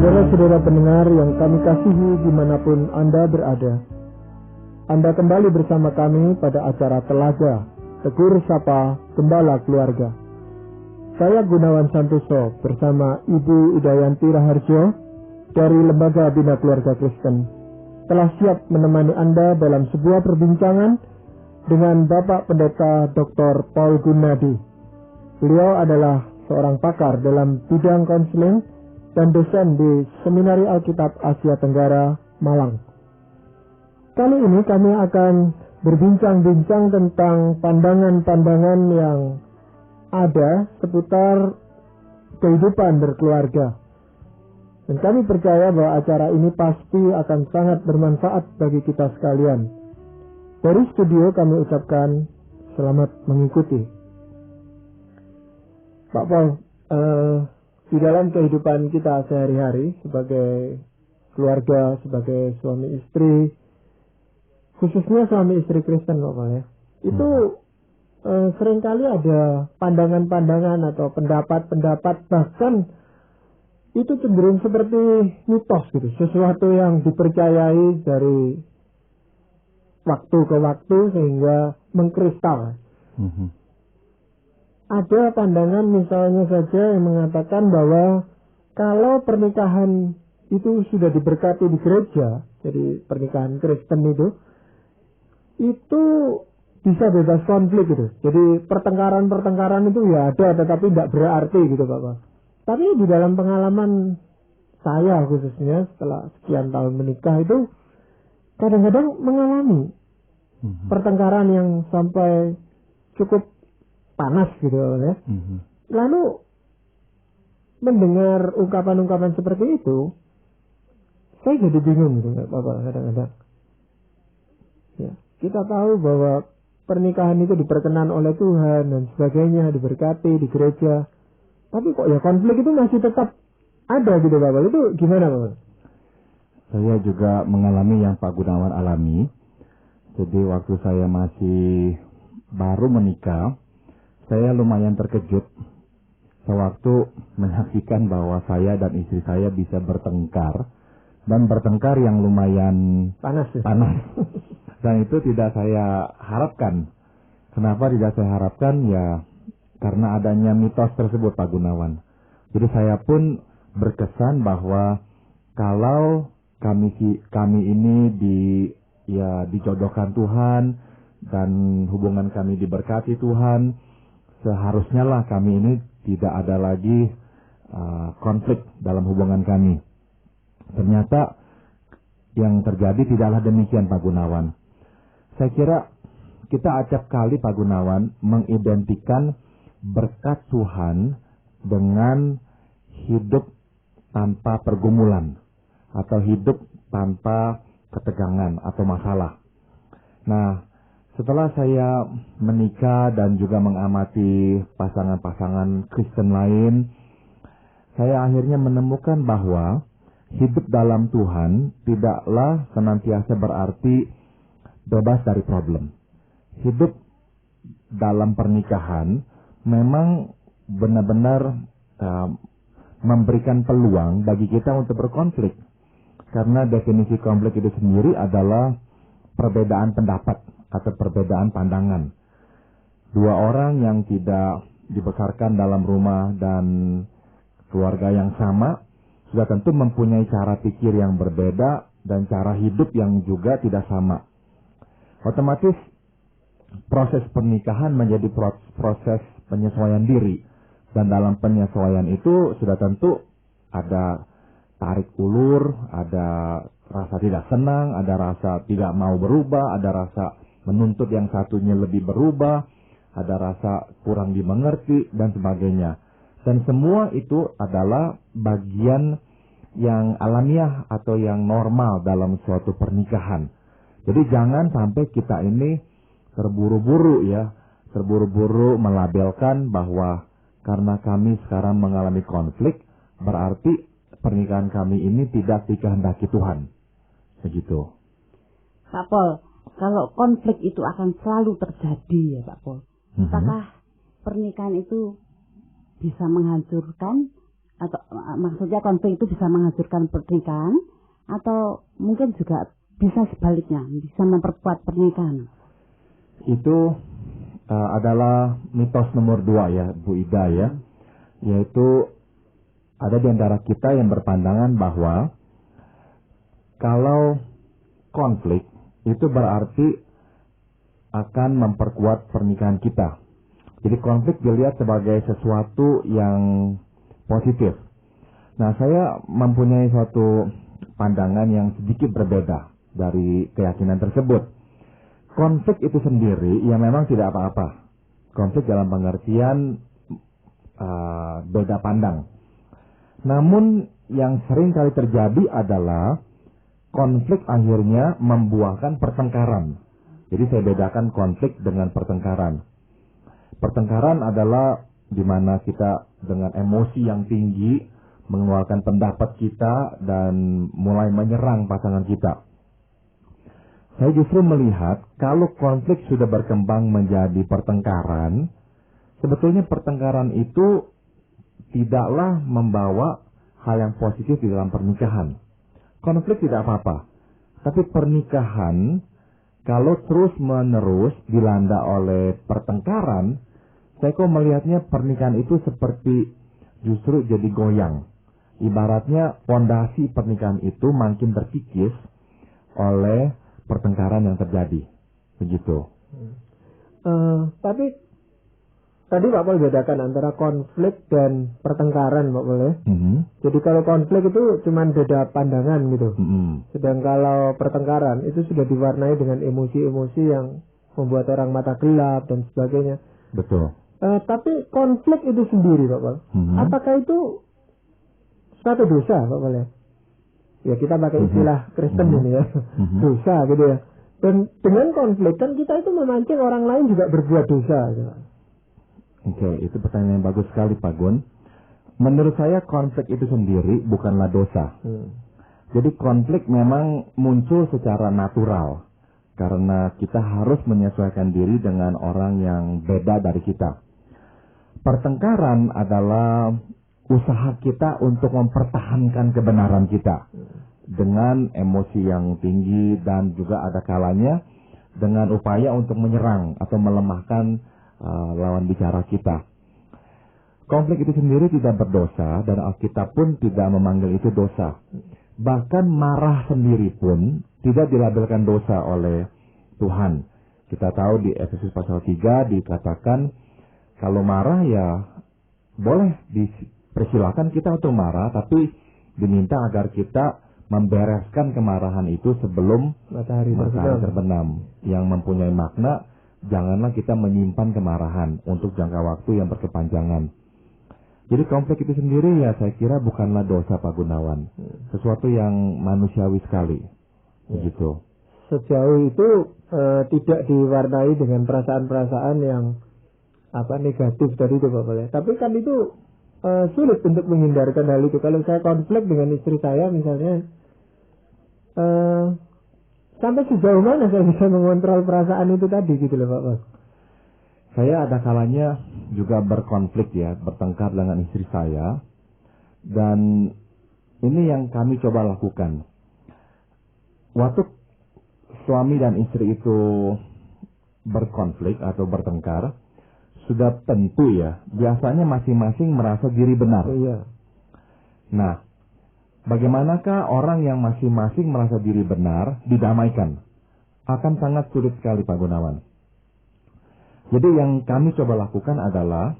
Saudara-saudara pendengar yang kami kasihi dimanapun Anda berada, Anda kembali bersama kami pada acara Telaga, Tegur Sapa Gembala Keluarga. Saya Gunawan Santoso bersama Ibu Idayanti Raharjo dari Lembaga Bina Keluarga Kristen telah siap menemani Anda dalam sebuah perbincangan dengan Bapak Pendeta Dr. Paul Gunadi. Beliau adalah seorang pakar dalam bidang konseling dan dosen di Seminari Alkitab Asia Tenggara, Malang. Kali ini kami akan berbincang-bincang tentang pandangan-pandangan yang ada seputar kehidupan berkeluarga. Dan kami percaya bahwa acara ini pasti akan sangat bermanfaat bagi kita sekalian. Dari studio kami ucapkan selamat mengikuti. Pak Paul, di dalam kehidupan kita sehari-hari sebagai keluarga, sebagai suami istri, khususnya suami istri Kristen, Pak, ya, itu seringkali ada pandangan-pandangan atau pendapat-pendapat, bahkan itu cenderung seperti mitos gitu, sesuatu yang dipercayai dari waktu ke waktu sehingga mengkristal. Ada pandangan misalnya saja yang mengatakan bahwa kalau pernikahan itu sudah diberkati di gereja, jadi pernikahan Kristen itu bisa bebas konflik gitu. Jadi pertengkaran-pertengkaran itu ya ada, tetapi tidak berarti gitu Bapak. Tapi di dalam pengalaman saya khususnya setelah sekian tahun menikah itu kadang-kadang mengalami pertengkaran yang sampai cukup panas gitu ya. Lalu mendengar ungkapan-ungkapan seperti itu, saya jadi bingung gitu Bapak kadang-kadang. Ya, kita tahu bahwa pernikahan itu diperkenan oleh Tuhan dan sebagainya, diberkati di gereja. Tapi kok ya konflik itu masih tetap ada gitu Bapak. Itu gimana Bapak? Saya juga mengalami yang Pak Gunawan alami. Jadi waktu saya masih baru menikah, saya lumayan terkejut sewaktu menyaksikan bahwa saya dan istri saya bisa bertengkar, dan bertengkar yang lumayan panas. Dan itu tidak saya harapkan. Kenapa tidak saya harapkan? Ya karena adanya mitos tersebut Pak Gunawan. Jadi saya pun berkesan bahwa kalau kami ini dijodohkan Tuhan dan hubungan kami diberkati Tuhan, seharusnya lah kami ini tidak ada lagi konflik dalam hubungan kami. Ternyata yang terjadi tidaklah demikian Pak Gunawan. Saya kira kita acap kali Pak Gunawan mengidentikan berkat Tuhan dengan hidup tanpa pergumulan atau hidup tanpa ketegangan atau masalah. Nah, setelah saya menikah dan juga mengamati pasangan-pasangan Kristen lain, saya akhirnya menemukan bahwa hidup dalam Tuhan tidaklah senantiasa berarti bebas dari problem. Hidup dalam pernikahan memang benar-benar memberikan peluang bagi kita untuk berkonflik. Karena definisi konflik itu sendiri adalah perbedaan pendapat atau perbedaan pandangan. Dua orang yang tidak dibesarkan dalam rumah dan keluarga yang sama sudah tentu mempunyai cara pikir yang berbeda dan cara hidup yang juga tidak sama. Otomatis proses pernikahan menjadi proses penyesuaian diri, dan dalam penyesuaian itu sudah tentu ada tarik ulur, ada rasa tidak senang, ada rasa tidak mau berubah, ada rasa menuntut yang satunya lebih berubah, ada rasa kurang dimengerti, dan sebagainya. Dan semua itu adalah bagian yang alamiah atau yang normal dalam suatu pernikahan. Jadi jangan sampai kita ini terburu-buru melabelkan bahwa karena kami sekarang mengalami konflik, berarti pernikahan kami ini tidak dikehendaki Tuhan. Begitu. Pak Paul, kalau konflik itu akan selalu terjadi ya Pak Paul. Apakah pernikahan itu bisa menghancurkan Atau maksudnya konflik itu bisa menghancurkan pernikahan atau mungkin juga bisa sebaliknya, bisa memperkuat pernikahan? Itu adalah mitos nomor 2 ya, Bu Ida ya. Yaitu ada di antara kita yang berpandangan bahwa kalau konflik itu berarti akan memperkuat pernikahan kita. Jadi konflik dilihat sebagai sesuatu yang positif. Nah, saya mempunyai suatu pandangan yang sedikit berbeda dari keyakinan tersebut. Konflik itu sendiri ya memang tidak apa-apa. Konflik dalam pengertian beda pandang. Namun yang sering kali terjadi adalah konflik akhirnya membuahkan pertengkaran. Jadi saya bedakan konflik dengan pertengkaran. Pertengkaran adalah di mana kita dengan emosi yang tinggi mengeluarkan pendapat kita dan mulai menyerang pasangan kita. Saya justru melihat kalau konflik sudah berkembang menjadi pertengkaran, sebetulnya pertengkaran itu tidaklah membawa hal yang positif di dalam pernikahan. Konflik tidak apa-apa, tapi pernikahan kalau terus-menerus dilanda oleh pertengkaran, saya kok melihatnya pernikahan itu seperti justru jadi goyang. Ibaratnya fondasi pernikahan itu makin terkikis oleh pertengkaran yang terjadi. Begitu. Tapi tadi Pak Pol bedakan antara konflik dan pertengkaran, Pak Pol ya. Jadi kalau konflik itu cuma beda pandangan gitu. Sedang kalau pertengkaran itu sudah diwarnai dengan emosi-emosi yang membuat orang mata gelap dan sebagainya. Betul. Tapi konflik itu sendiri, Pak Pol, apakah itu suatu dosa, Pak Pol ya? Ya kita pakai istilah Kristen ini ya, dosa gitu ya. Dan dengan konflik kan kita itu memancing orang lain juga berbuat dosa. Gitu. Oke, itu pertanyaan yang bagus sekali Pak Gun. Menurut saya konflik itu sendiri bukanlah dosa. Jadi konflik memang muncul secara natural. Karena kita harus menyesuaikan diri dengan orang yang beda dari kita. Pertengkaran adalah usaha kita untuk mempertahankan kebenaran kita. Dengan emosi yang tinggi dan juga ada kalanya dengan upaya untuk menyerang atau melemahkan lawan bicara kita. Konflik itu sendiri tidak berdosa dan Alkitab pun tidak memanggil itu dosa. Bahkan marah sendiri pun tidak dilabelkan dosa oleh Tuhan. Kita tahu di Efesus pasal 3 dikatakan kalau marah ya boleh dipersilakan kita untuk marah, tapi diminta agar kita membereskan kemarahan itu sebelum matahari terbenam. Yang mempunyai makna, janganlah kita menyimpan kemarahan untuk jangka waktu yang berkepanjangan. Jadi konflik itu sendiri ya saya kira bukanlah dosa Pak Gunawan. Sesuatu yang manusiawi sekali. Begitu. Sejauh itu tidak diwarnai dengan perasaan-perasaan yang negatif tadi itu Pak Pol. Tapi kan itu sulit untuk menghindarkan hal itu. Kalau saya konflik dengan istri saya misalnya, sampai sejauh mana saya bisa mengontrol perasaan itu tadi gitu loh Pak Pol. Saya ada kalanya juga berkonflik ya, bertengkar dengan istri saya. Dan ini yang kami coba lakukan. Waktu suami dan istri itu berkonflik atau bertengkar, sudah tentu ya, biasanya masing-masing merasa diri benar. Iya. Nah, bagaimanakah orang yang masing-masing merasa diri benar didamaikan? Akan sangat sulit sekali Pak Gunawan. Jadi yang kami coba lakukan adalah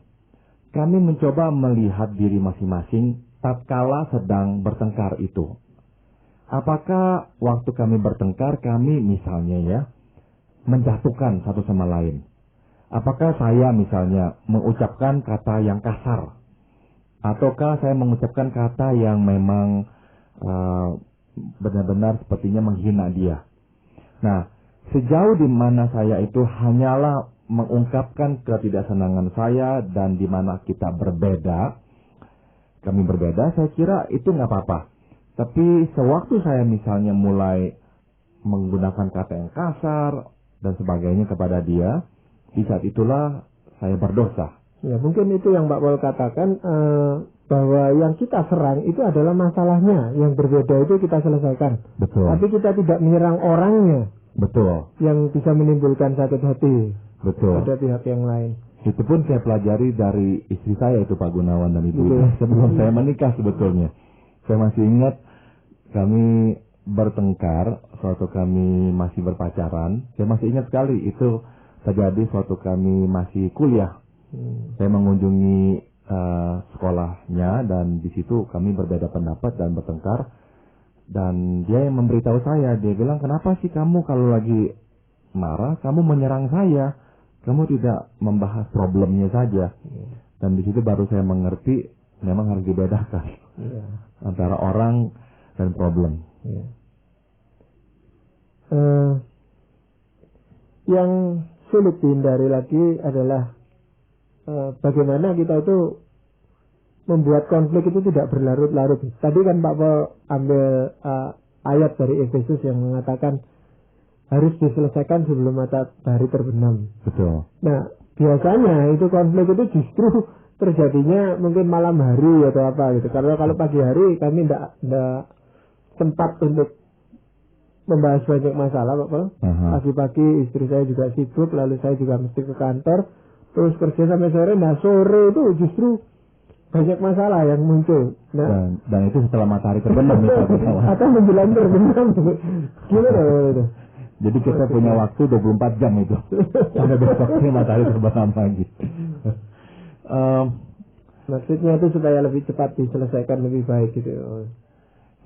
kami mencoba melihat diri masing-masing tatkala sedang bertengkar itu. Apakah waktu kami bertengkar kami misalnya ya menjatuhkan satu sama lain? Apakah saya misalnya mengucapkan kata yang kasar? Ataukah saya mengucapkan kata yang memang benar-benar sepertinya menghina dia? Nah, sejauh di mana saya itu hanyalah mengungkapkan ketidaksenangan saya dan di mana kita berbeda, kami berbeda, saya kira itu nggak apa-apa. Tapi sewaktu saya misalnya mulai menggunakan kata yang kasar dan sebagainya kepada dia, di saat itulah saya berdosa. Ya mungkin itu yang Pak Pol katakan bahwa yang kita serang itu adalah masalahnya, yang berbeda itu kita selesaikan. Betul. Tapi kita tidak menyerang orangnya. Betul. Yang bisa menimbulkan sakit hati. Betul. Pada pihak yang lain. Itu pun saya pelajari dari istri saya itu Pak Gunawan dan Ibu Ida. Sebelum saya menikah sebetulnya. Saya masih ingat kami bertengkar suatu kami masih berpacaran. Saya masih ingat sekali itu terjadi suatu kami masih kuliah. Saya mengunjungi sekolahnya dan di situ kami berbeda pendapat dan bertengkar. Dan dia yang memberitahu saya, dia bilang, kenapa sih kamu kalau lagi marah kamu menyerang saya? Kamu tidak membahas problemnya saja. Dan di situ baru saya mengerti memang harus dibedakan antara orang dan problem. Yang sulit dihindari lagi adalah bagaimana kita itu membuat konflik itu tidak berlarut-larut. Tadi kan Pak Paul ambil ayat dari Efesus yang mengatakan harus diselesaikan sebelum matahari terbenam. Betul. Nah, biasanya itu konflik itu justru terjadinya mungkin malam hari atau apa gitu. Karena kalau pagi hari kami tidak sempat untuk membahas banyak masalah, Pak Paul. Pagi-pagi istri saya juga sibuk, lalu saya juga mesti ke kantor, terus kerja sampai sore. Nah, sore itu justru banyak masalah yang muncul. Nah, dan itu setelah matahari terbenam atau menjelang terbenam. Gimana itu? Jadi kita punya waktu 24 jam itu. Sampai besoknya matahari terbenam lagi. Maksudnya itu supaya lebih cepat diselesaikan lebih baik gitu.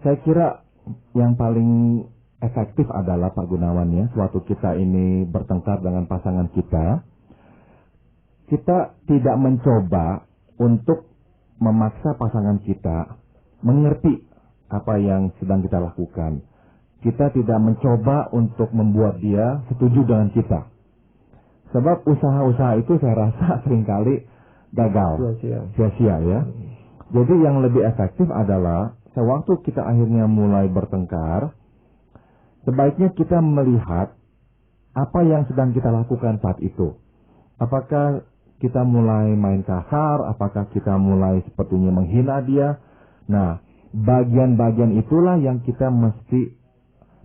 Saya kira yang paling efektif adalah Pak Gunawan ya, suatu kita ini bertengkar dengan pasangan kita tidak mencoba untuk memaksa pasangan kita mengerti apa yang sedang kita lakukan. Kita tidak mencoba untuk membuat dia setuju dengan kita. Sebab usaha-usaha itu saya rasa seringkali gagal, sia-sia ya. Jadi yang lebih efektif adalah sewaktu kita akhirnya mulai bertengkar, sebaiknya kita melihat apa yang sedang kita lakukan saat itu. Apakah kita mulai main kasar, apakah kita mulai sepertinya menghina dia. Nah, bagian-bagian itulah yang kita mesti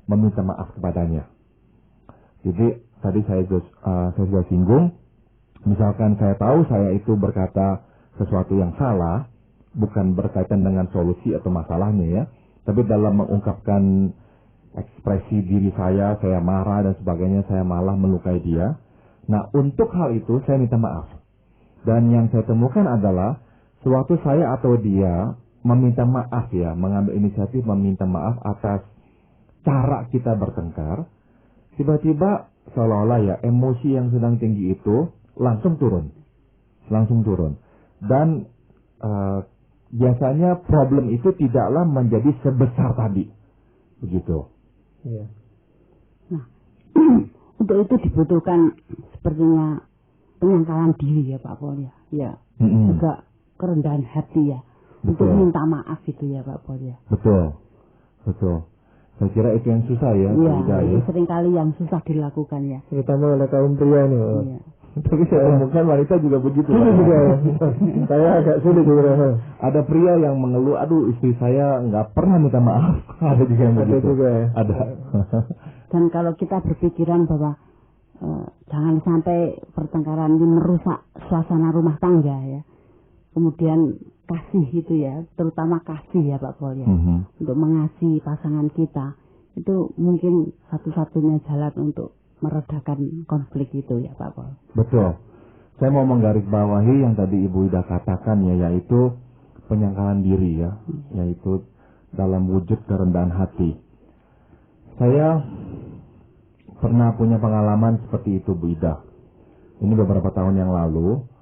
meminta maaf kepadanya. Jadi tadi saya sudah singgung, misalkan saya tahu saya itu berkata sesuatu yang salah, bukan berkaitan dengan solusi atau masalahnya ya, tapi dalam mengungkapkan ekspresi diri saya marah dan sebagainya, saya malah melukai dia. Nah, untuk hal itu saya minta maaf. Dan yang saya temukan adalah sewaktu saya atau dia meminta maaf ya, mengambil inisiatif meminta maaf atas cara kita bertengkar, tiba-tiba seolah-olah ya emosi yang sedang tinggi itu langsung turun. Dan biasanya problem itu tidaklah menjadi sebesar tadi. Begitu. Iya. Nah, untuk itu dibutuhkan sepertinya penyangkalan diri ya Pak Paul ya. Ya. Juga kerendahan hati ya. Betul. Untuk minta maaf itu ya Pak Paul ya. Betul. Saya kira itu yang susah ya. Iya, seringkali yang susah dilakukan ya. Terutama oleh kaum pria nih. Iya. Tapi saya temukan wanita juga begitu. Saya agak sulit juga. Ada pria yang mengeluh, aduh istri saya nggak pernah minta maaf. Ada juga yang begitu. Ada. Dan kalau kita berpikiran bahwa jangan sampai pertengkaran ini merusak suasana rumah tangga ya. Kemudian kasih itu ya, terutama kasih ya Pak Paul ya. Untuk mengasihi pasangan kita. Itu mungkin satu-satunya jalan untuk meredakan konflik itu ya Pak Paul. Betul. Saya mau menggarisbawahi yang tadi Ibu Ida katakan ya, yaitu penyangkalan diri ya. Yaitu dalam wujud kerendahan hati. Saya pernah punya pengalaman seperti itu Bu Ida. Ini beberapa tahun yang lalu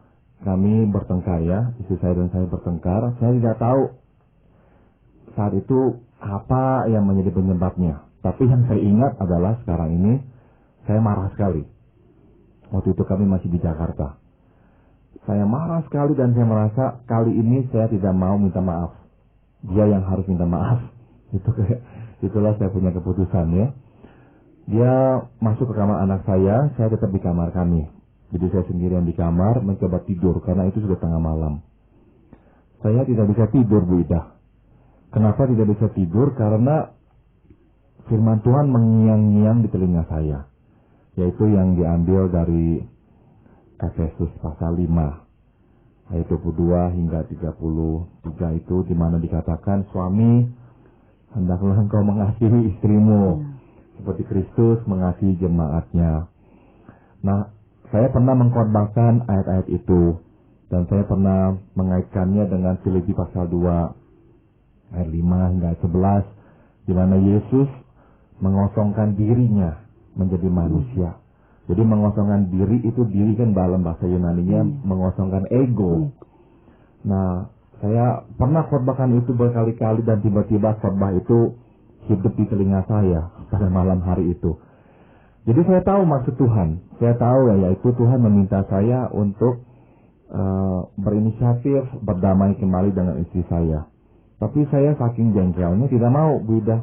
kami bertengkar ya, istri saya dan saya bertengkar. Saya tidak tahu saat itu apa yang menjadi penyebabnya. Tapi yang saya ingat adalah sekarang ini saya marah sekali. Waktu itu kami masih di Jakarta. Saya marah sekali dan saya merasa kali ini saya tidak mau minta maaf. Dia yang harus minta maaf. Itulah saya punya keputusan ya. Dia masuk ke kamar anak saya tetap di kamar kami. Jadi saya sendirian di kamar mencoba tidur karena itu sudah tengah malam. saya tidak bisa tidur, Bu Ida. Kenapa tidak bisa tidur? Karena firman Tuhan mengiang-ngiang di telinga saya, yaitu yang diambil dari Efesus pasal 5 ayat 22 hingga 33 itu, di mana dikatakan, suami, hendaklah engkau mengasihi istrimu seperti Kristus mengasihi jemaatnya. Nah, saya pernah mengkhotbahkan ayat-ayat itu, dan saya pernah mengaitkannya dengan Filipi pasal 2 ayat 5 hingga 11, di mana Yesus mengosongkan dirinya menjadi manusia. Jadi mengosongkan diri itu, diri kan dalam bahasa Yunaninya mengosongkan ego. Nah, saya pernah khotbahkan itu berkali-kali, dan tiba-tiba khotbah itu hidup di telinga saya pada malam hari itu. Jadi saya tahu maksud Tuhan. Saya tahu yaitu Tuhan meminta saya untuk berinisiatif berdamai kembali dengan istri saya. Tapi saya saking jengkelnya tidak mau, Bu Ida.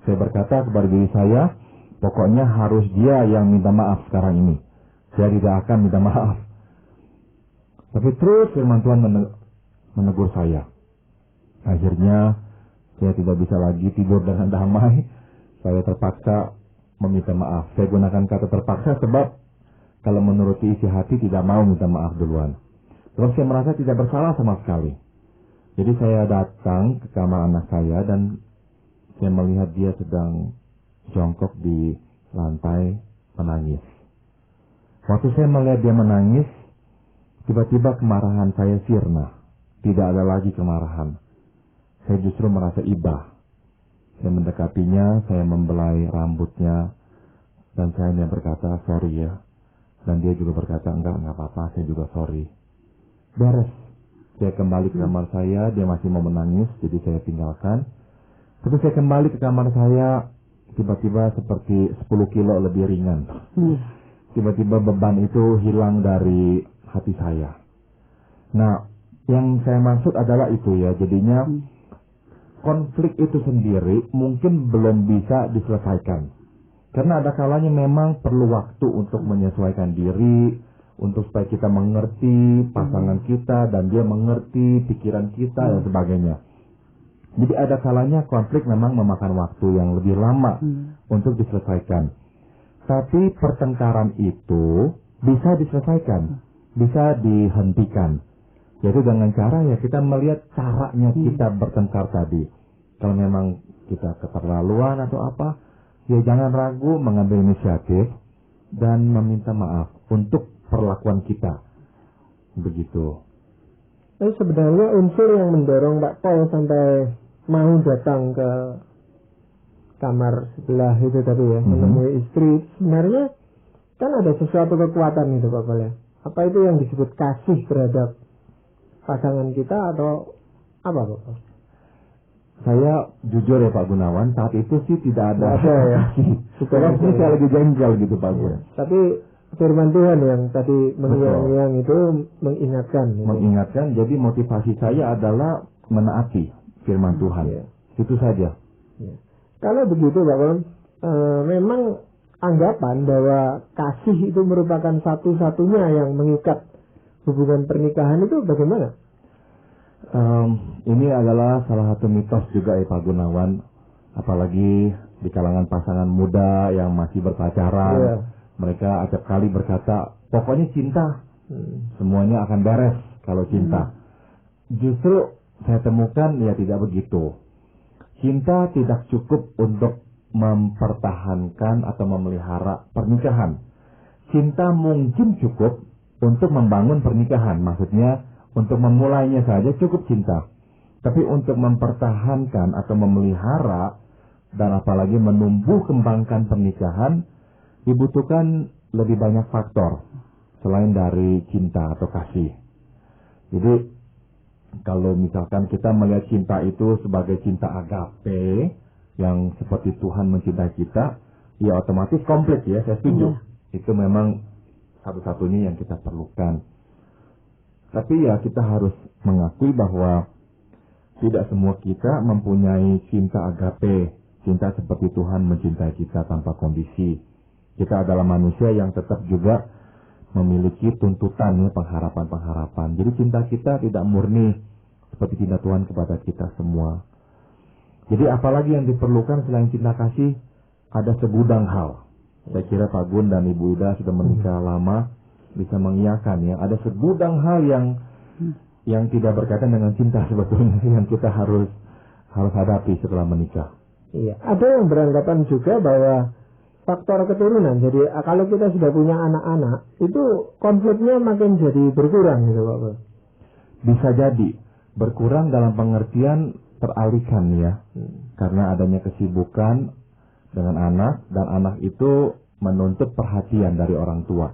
Saya berkata kepada diri saya, pokoknya harus dia yang minta maaf sekarang ini. Saya tidak akan minta maaf. Tapi terus firman Tuhan menegur saya. Akhirnya saya tidak bisa lagi tidur dengan damai. Saya terpaksa meminta maaf. Saya gunakan kata terpaksa sebab kalau menuruti isi hati tidak mau minta maaf duluan. Terus saya merasa tidak bersalah sama sekali. Jadi saya datang ke kamar anak saya dan saya melihat dia sedang jongkok di lantai menangis. Waktu saya melihat dia menangis, tiba-tiba kemarahan saya sirna. Tidak ada lagi kemarahan. Saya justru merasa iba. Saya mendekatinya, saya membelai rambutnya, dan saya hanya berkata, sorry ya. Dan dia juga berkata, enggak apa-apa, saya juga sorry. Beres. Saya kembali ke kamar saya, dia masih mau menangis, jadi saya tinggalkan. Terus saya kembali ke kamar saya, tiba-tiba seperti 10 kilo lebih ringan. Tiba-tiba beban itu hilang dari hati saya. Nah, yang saya maksud adalah itu ya, jadinya konflik itu sendiri mungkin belum bisa diselesaikan. Karena ada kalanya memang perlu waktu untuk menyesuaikan diri, untuk supaya kita mengerti pasangan kita dan dia mengerti pikiran kita dan sebagainya. Jadi ada kalanya konflik memang memakan waktu yang lebih lama untuk diselesaikan. Tapi pertengkaran itu bisa diselesaikan, bisa dihentikan. Yaitu dengan cara ya kita melihat caranya kita bertengkar tadi. Kalau memang kita keterlaluan atau apa, ya jangan ragu mengambil inisiatif dan meminta maaf untuk perlakuan kita. Begitu. Sebenarnya unsur yang mendorong Pak Paul sampai mau datang ke kamar sebelah itu tadi ya, menemui istri, sebenarnya kan ada sesuatu kekuatan itu Pak Paul ya. Apa itu yang disebut kasih terhadap pasangan kita atau apa Pak Paul? Saya jujur ya Pak Gunawan, saat itu sih tidak ada ya. Sekarang sih saya lagi jengkel gitu Pak Gun. Tapi firman Tuhan yang tadi mengiang-iang itu mengingatkan. Mengingatkan, jadi motivasi saya adalah menaati firman Tuhan. Ya. Itu saja. Ya. Kalau begitu Pak Paul, memang anggapan bahwa kasih itu merupakan satu-satunya yang mengikat hubungan pernikahan itu bagaimana? Ini adalah salah satu mitos juga ya Pak Gunawan, apalagi di kalangan pasangan muda yang masih berpacaran, mereka acap kali berkata, pokoknya cinta, semuanya akan beres kalau cinta. Justru saya temukan ya tidak begitu. Cinta tidak cukup untuk mempertahankan atau memelihara pernikahan. Cinta mungkin cukup untuk membangun pernikahan, maksudnya untuk memulainya saja cukup cinta. Tapi untuk mempertahankan atau memelihara dan apalagi menumbuh kembangkan pernikahan dibutuhkan lebih banyak faktor selain dari cinta atau kasih. Jadi kalau misalkan kita melihat cinta itu sebagai cinta agape yang seperti Tuhan mencintai kita, ya otomatis komplit ya, saya setuju. Itu memang satu-satunya yang kita perlukan. Tapi ya kita harus mengakui bahwa tidak semua kita mempunyai cinta agape, cinta seperti Tuhan mencintai kita tanpa kondisi. Kita adalah manusia yang tetap juga memiliki tuntutan ya, pengharapan-pengharapan. Jadi cinta kita tidak murni seperti cinta Tuhan kepada kita semua. Jadi apalagi yang diperlukan selain cinta kasih, ada segudang hal. Saya kira Pak Gun dan Ibu Ida sudah menikah lama, bisa mengiyakan ya. Ada segudang hal yang tidak berkaitan dengan cinta sebetulnya yang kita harus hadapi setelah menikah. Iya, ada yang beranggapan juga bahwa faktor keturunan. Jadi kalau kita sudah punya anak-anak, itu konfliknya makin jadi berkurang gitu Pak. Bisa jadi berkurang dalam pengertian teralihkan ya, karena adanya kesibukan dengan anak, dan anak itu menuntut perhatian dari orang tua.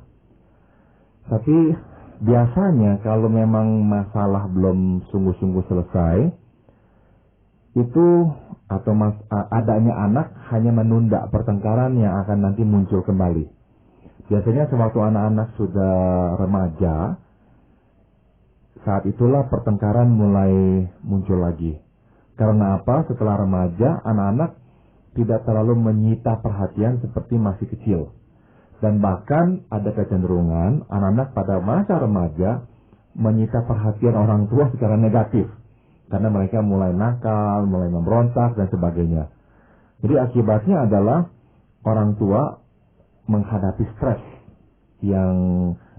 Tapi biasanya kalau memang masalah belum sungguh-sungguh selesai, itu atau adanya anak hanya menunda pertengkaran yang akan nanti muncul kembali. Biasanya sewaktu anak-anak sudah remaja, saat itulah pertengkaran mulai muncul lagi. Karena apa? Setelah remaja, anak-anak tidak terlalu menyita perhatian seperti masih kecil. Dan bahkan ada kecenderungan anak-anak pada masa remaja menyita perhatian orang tua secara negatif. Karena mereka mulai nakal, mulai memberontak, dan sebagainya. Jadi akibatnya adalah orang tua menghadapi stres yang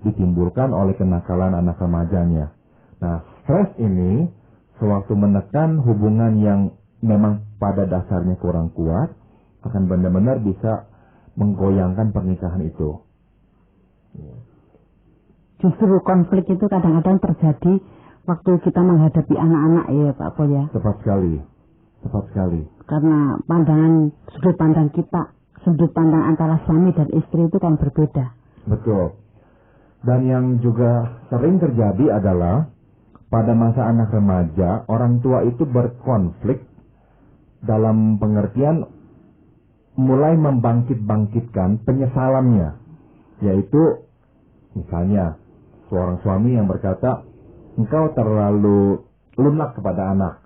ditimbulkan oleh kenakalan anak remajanya. Nah, stres ini sewaktu menekan hubungan yang memang pada dasarnya kurang kuat, akan benar-benar bisa menggoyangkan pernikahan itu. Justru konflik itu kadang-kadang terjadi waktu kita menghadapi anak-anak ya Pak Pol ya. Tepat sekali, tepat sekali. Karena sudut pandang kita, sudut pandang antara suami dan istri itu kan berbeda. Betul. Dan yang juga sering terjadi adalah pada masa anak remaja, orang tua itu berkonflik dalam pengertian mulai membangkit-bangkitkan penyesalannya. Yaitu misalnya seorang suami yang berkata, engkau terlalu lunak kepada anak.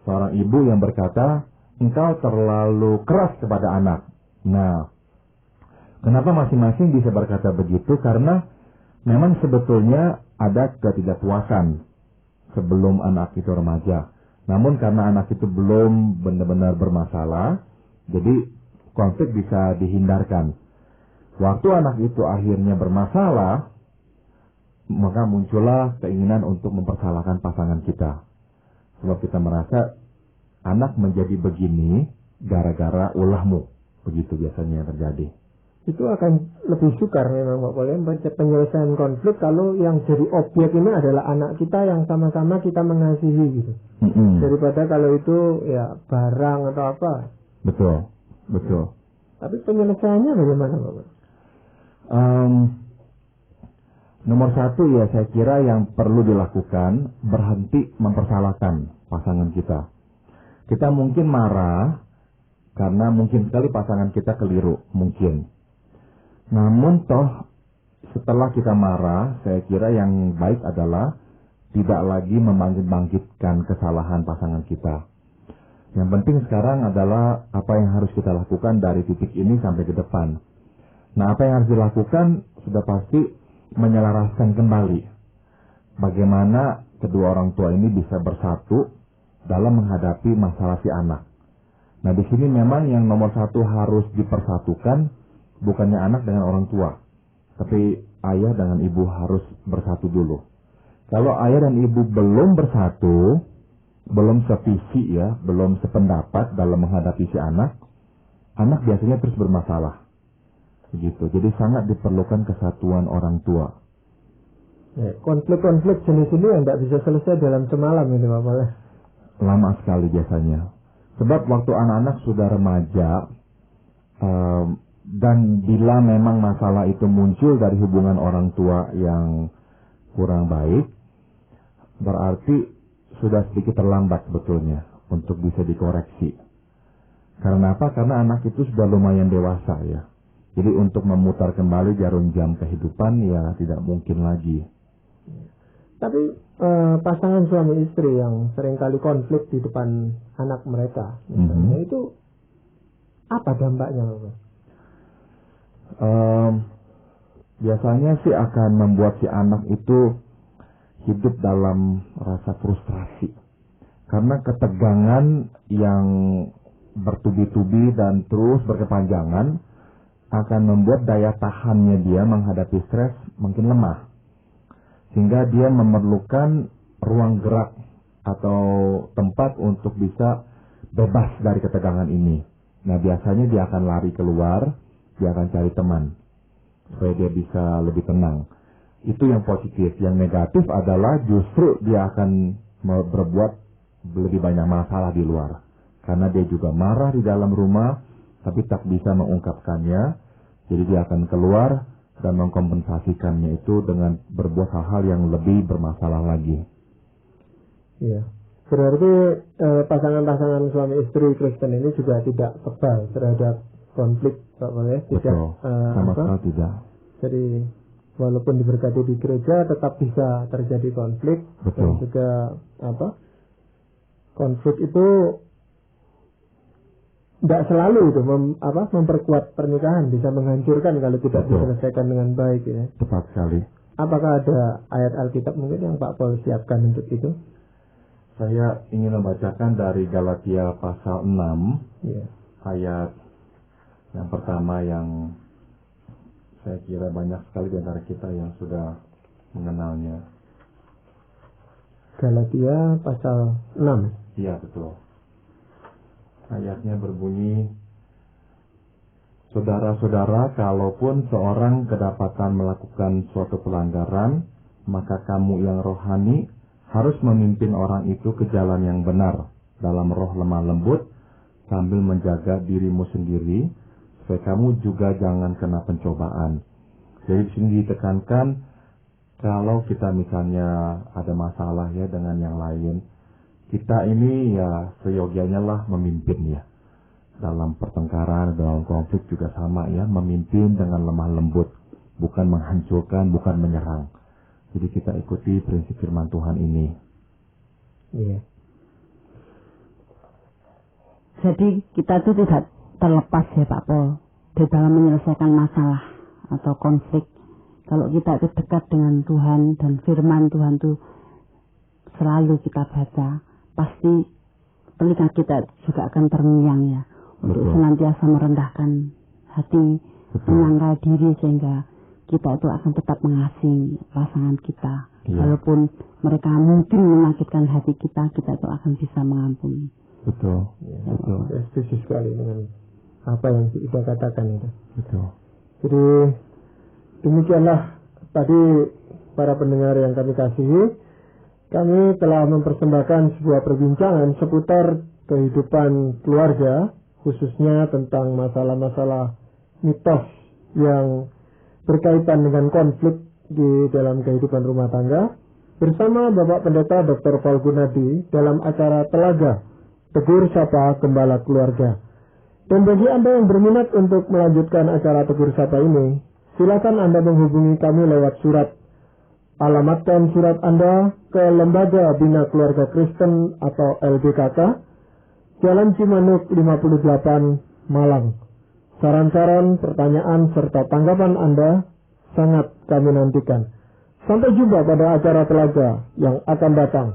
Seorang ibu yang berkata, engkau terlalu keras kepada anak. Nah, kenapa masing-masing bisa berkata begitu? Karena memang sebetulnya ada ketidakpuasan sebelum anak itu remaja. Namun karena anak itu belum benar-benar bermasalah, jadi konflik bisa dihindarkan. Waktu anak itu akhirnya bermasalah, maka muncullah keinginan untuk mempersalahkan pasangan kita. Sebab kita merasa anak menjadi begini gara-gara ulahmu. Begitu biasanya yang terjadi. Itu akan lebih sukar memang Pak Pol, penyelesaian konflik kalau yang jadi objek ini adalah anak kita yang sama-sama kita mengasihi gitu. Daripada kalau itu ya barang atau apa. Betul, betul. Tapi penyelesaiannya bagaimana Pak Pol? Nomor satu ya saya kira yang perlu dilakukan, berhenti mempersalahkan pasangan kita. Kita mungkin marah karena mungkin sekali pasangan kita keliru, mungkin. Namun toh setelah kita marah, saya kira yang baik adalah tidak lagi membangkit-bangkitkan kesalahan pasangan kita. Yang penting sekarang adalah apa yang harus kita lakukan dari titik ini sampai ke depan. Nah, apa yang harus dilakukan sudah pasti menyelaraskan kembali bagaimana kedua orang tua ini bisa bersatu dalam menghadapi masalah si anak. Nah, di sini memang yang nomor satu harus dipersatukan bukannya anak dengan orang tua, tapi ayah dengan ibu harus bersatu dulu. Kalau ayah dan ibu belum bersatu, belum sevisi ya, belum sependapat dalam menghadapi si anak biasanya terus bermasalah. Begitu. Jadi sangat diperlukan kesatuan orang tua. Ya, konflik-konflik jenis ini yang tidak bisa selesai dalam semalam ini Pak Pol. Lama sekali biasanya. Sebab waktu anak-anak sudah remaja, dan bila memang masalah itu muncul dari hubungan orang tua yang kurang baik, berarti sudah sedikit terlambat sebetulnya untuk bisa dikoreksi. Karena apa? Karena anak itu sudah lumayan dewasa ya. Jadi untuk memutar kembali jarum jam kehidupan ya tidak mungkin lagi. Tapi pasangan suami istri yang seringkali konflik di depan anak mereka, misalnya, itu apa dampaknya Pak? Biasanya sih akan membuat si anak itu hidup dalam rasa frustrasi. Karena ketegangan yang bertubi-tubi dan terus berkepanjangan akan membuat daya tahannya dia menghadapi stres makin lemah. Sehingga dia memerlukan ruang gerak atau tempat untuk bisa bebas dari ketegangan ini. Nah, biasanya dia akan lari keluar, dia akan cari teman supaya dia bisa lebih tenang. Itu yang positif. Yang negatif adalah justru dia akan berbuat lebih banyak masalah di luar. Karena dia juga marah di dalam rumah, tapi tak bisa mengungkapkannya. Jadi dia akan keluar dan mengkompensasikannya itu dengan berbuat hal-hal yang lebih bermasalah lagi. Iya. Berarti pasangan-pasangan suami istri Kristen ini juga tidak kebal terhadap konflik, Pak Boleh? Betul. Sama sekali tidak. Jadi walaupun diberkati di gereja tetap bisa terjadi konflik. Betul. Dan juga konflik itu tidak selalu itu memperkuat pernikahan, bisa menghancurkan kalau tidak diselesaikan dengan baik ya. Tepat sekali. Apakah ada ayat Alkitab mungkin yang Pak Paul siapkan untuk itu? Saya ingin membacakan dari Galatia pasal 6 ayat yang pertama, yang saya kira banyak sekali di antara kita yang sudah mengenalnya. Galatia pasal 6. Iya, betul. Ayatnya berbunyi, saudara-saudara, kalaupun seorang kedapatan melakukan suatu pelanggaran, maka kamu yang rohani harus memimpin orang itu ke jalan yang benar dalam roh lemah lembut, sambil menjaga dirimu sendiri, supaya kamu juga jangan kena pencobaan. Jadi di sini ditekankan, kalau kita misalnya ada masalah ya dengan yang lain, kita ini ya seyogianya lah memimpin ya. Dalam pertengkaran, dalam konflik juga sama ya, memimpin dengan lemah lembut, bukan menghancurkan, bukan menyerang. Jadi kita ikuti prinsip firman Tuhan ini. Iya. Jadi kita itu tidak terlepas ya Pak Paul di dalam menyelesaikan masalah atau konflik. Kalau kita itu dekat dengan Tuhan dan firman Tuhan itu selalu kita baca, pasti telinga kita juga akan terngiang ya. Untuk senantiasa merendahkan hati, menangkal diri, sehingga kita itu akan tetap mengasihi pasangan kita. Walaupun mereka mungkin menyakitkan hati kita, kita itu akan bisa mengampuni. Betul. Ya, betul. Saya setuju sekali dengan apa yang kita katakan itu. Betul. Jadi demikianlah tadi para pendengar yang kami kasihi, kami telah mempersembahkan sebuah perbincangan seputar kehidupan keluarga, khususnya tentang masalah-masalah mitos yang berkaitan dengan konflik di dalam kehidupan rumah tangga, bersama Bapak Pendeta Dr. Paul Gunadi dalam acara Telaga Tegur Sapa Gembala Keluarga. Dan bagi Anda yang berminat untuk melanjutkan acara Tegur Sapa ini, silakan Anda menghubungi kami lewat surat. Alamatkan surat Anda ke Lembaga Bina Keluarga Kristen atau LBKK, Jalan Cimanuk 58, Malang. Saran-saran, pertanyaan, serta tanggapan Anda sangat kami nantikan. Sampai jumpa pada acara Telaga yang akan datang.